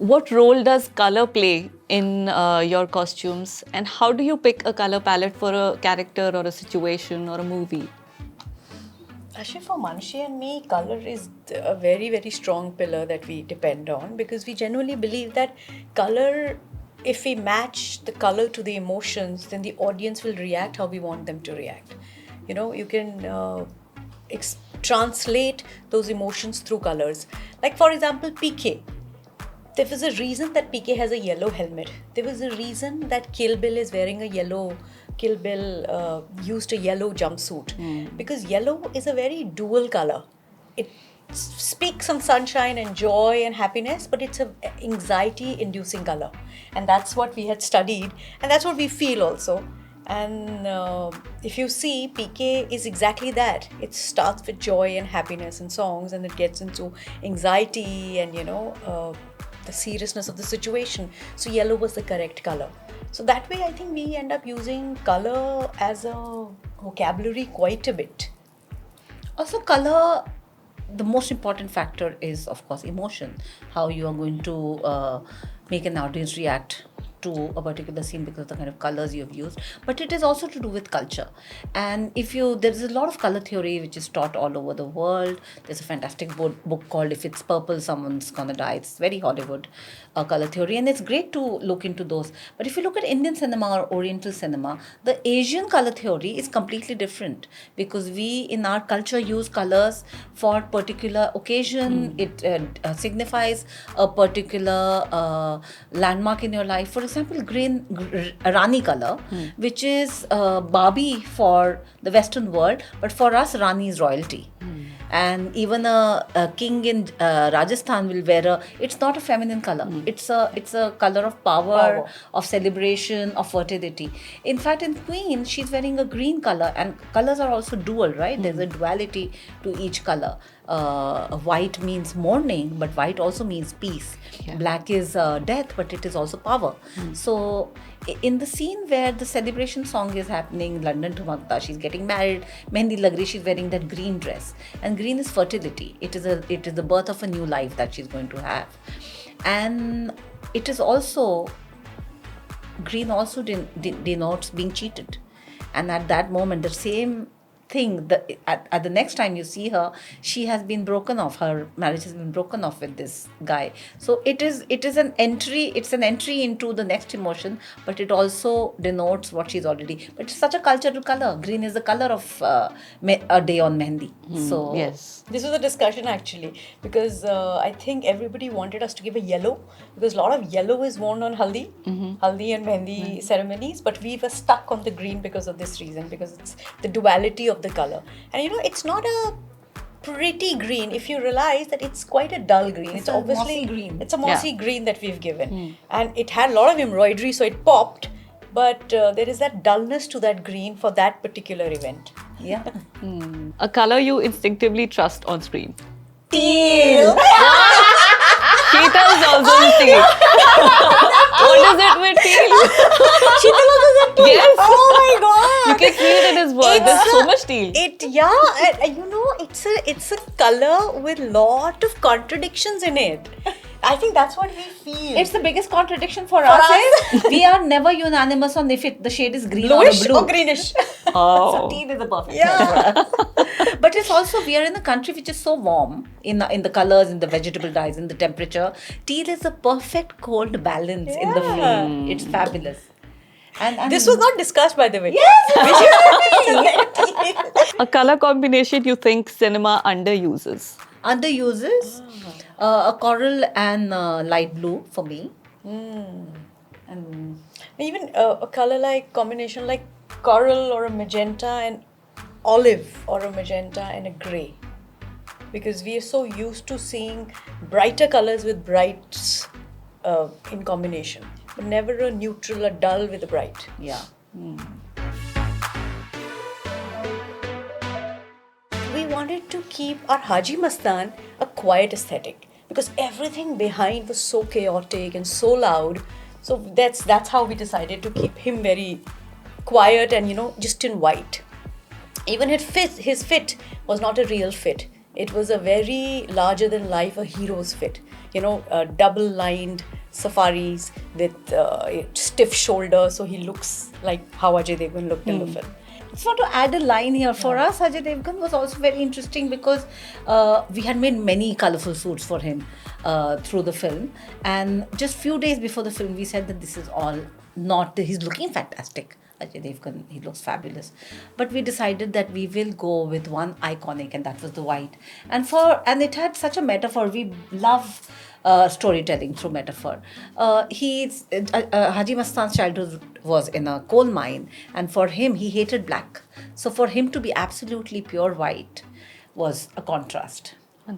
What role does color play in your costumes, and how do you pick a color palette for a character or a situation or a movie? Actually, for Manoshi and me, color is a very, very strong pillar that we depend on, because we genuinely believe that color, if we match the color to the emotions, then the audience will react how we want them to react. You know, you can translate those emotions through colors. Like, for example, PK. There was a reason that PK has a yellow helmet. There was a reason that Kill Bill is wearing a yellow. Kill Bill used a yellow jumpsuit, because yellow is a very dual color. It speaks on sunshine and joy and happiness, but it's a anxiety-inducing color, and that's what we had studied, and that's what we feel also. And if you see, PK is exactly that. It starts with joy and happiness and songs, and it gets into anxiety and the seriousness of the situation. So yellow was the correct color. So that way, I think we end up using color as a vocabulary quite a bit. Also, color, the most important factor is, of course, emotion. How you are going to make an audience react to a particular scene because of the kind of colors you have used. But it is also to do with culture. And there's a lot of color theory which is taught all over the world. There's a fantastic book called If It's Purple, Someone's Gonna Die. It's very Hollywood color theory, and it's great to look into those. But if you look at Indian cinema or Oriental cinema, the Asian color theory is completely different, because we in our culture use colors for particular occasion. It signifies a particular landmark in your life. For example, Rani color, which is Barbie for the Western world, but for us, Rani is royalty. And even a king in Rajasthan will wear it's not a feminine color. It's a color of power, of celebration, of fertility. In fact, in Queen, she's wearing a green color, and colors are also dual, right? There's a duality to each color. White means mourning, but white also means peace. Yeah. Black is death, but it is also power. So in the scene where the celebration song is happening, London Thumakda, she's getting married, Mehendi Lagri, she's wearing that green dress. And green is fertility. It is the birth of a new life that she's going to have. And it is also, green also denotes being cheated. And at that moment, the same thing, at the next time you see her, she has been broken off. Her marriage has been broken off with this guy. So it is an entry. It's an entry into the next emotion, but it also denotes what she's already. But it's such a cultural color. Green is the color of a day on Mehendi. So yes, this was a discussion actually, because I think everybody wanted us to give a yellow, because a lot of yellow is worn on haldi and mehendi ceremonies, but we were stuck on the green because of this reason, because it's the duality of the color. And it's not a pretty green if you realize that it's quite a dull green. It's obviously mossy green. It's a mossy green that we've given, and it had a lot of embroidery, so it popped. But there is that dullness to that green for that particular event. Yeah. a color you instinctively trust on screen. Teal. Sheetal is also in teal. What is it with teal? Sheetal also said teal. Yes. Oh my god. You can see it in his work. There's so much teal. It's a color with lot of contradictions in it. I think that's what we feel. It's the biggest contradiction for us. Is we are never unanimous on if the shade is green bluish or blue. or greenish. Oh. So teal is the perfect color. But it's also, we are in a country which is so warm in the colors, in the vegetable dyes, in the temperature. Teal is the perfect cold balance in the flame. It's fabulous. And This was not discussed, by the way. Yes! A color combination you think cinema underuses. Underuses a coral and light blue for me. And Even a color like combination like coral or a magenta and olive, or a magenta and a grey, because we are so used to seeing brighter colors with brights in combination, but never a neutral, a dull with a bright. yeah. We wanted to keep our Haji Mastan a quiet aesthetic, because everything behind was so chaotic and so loud. So that's how we decided to keep him very quiet and just in white. Even his fit was not a real fit. It was a very larger than life, a hero's fit. double lined safaris with stiff shoulders, so he looks like how Ajay Devgan looked in the film. So to add a line here, for us, Ajay Devgan was also very interesting because we had made many colorful suits for him through the film. And just few days before the film, we said that this is all not, he's looking fantastic. Ajay Devgan, he looks fabulous. But we decided that we will go with one iconic, and that was the white. And it had such a metaphor. We love storytelling through metaphor. Haji Mastan's childhood was in a coal mine, and for him, he hated black. So for him to be absolutely pure white was a contrast.